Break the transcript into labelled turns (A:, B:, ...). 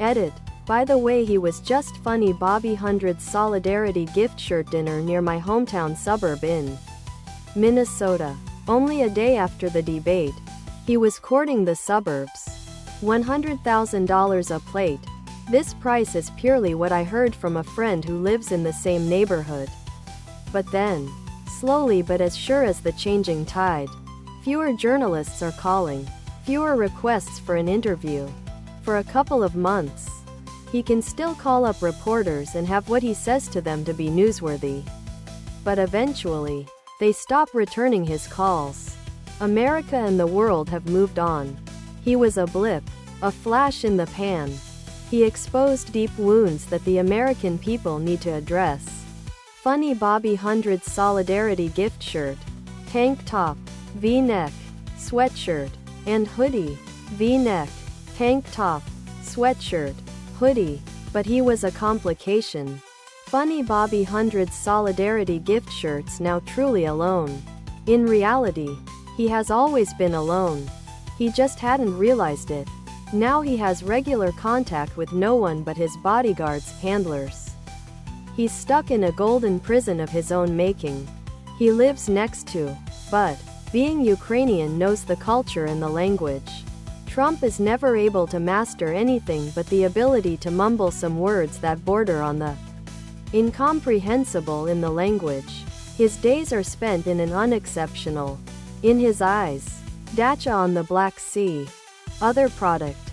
A: Edit. By the way, he was just funny Bobby 100's solidarity gift shirt dinner near my hometown suburb in Minnesota. Only a day after the debate. He was courting the suburbs. $100,000 a plate. This price is purely what I heard from a friend who lives in the same neighborhood. But then, slowly but as sure as the changing tide, fewer journalists are calling, fewer requests for an interview. For a couple of months, he can still call up reporters and have what he says to them to be newsworthy. But eventually, they stop returning his calls. America and the world have moved on. He was a blip, a flash in the pan. He exposed deep wounds that the American people need to address. Funny Bobby 100's solidarity gift shirt, tank top, V-neck, sweatshirt, and hoodie. V-neck, tank top, sweatshirt, hoodie. But he was a complication. Funny Bobby 100's solidarity gift shirt's now truly alone. In reality, he has always been alone. He just hadn't realized it. Now he has regular contact with no one but his bodyguards, handlers. He's stuck in a golden prison of his own making. He lives next to, but, being Ukrainian, knows the culture and the language. Trump is never able to master anything but the ability to mumble some words that border on the incomprehensible in the language. His days are spent in an unexceptional, in his eyes, dacha on the Black Sea. Other product.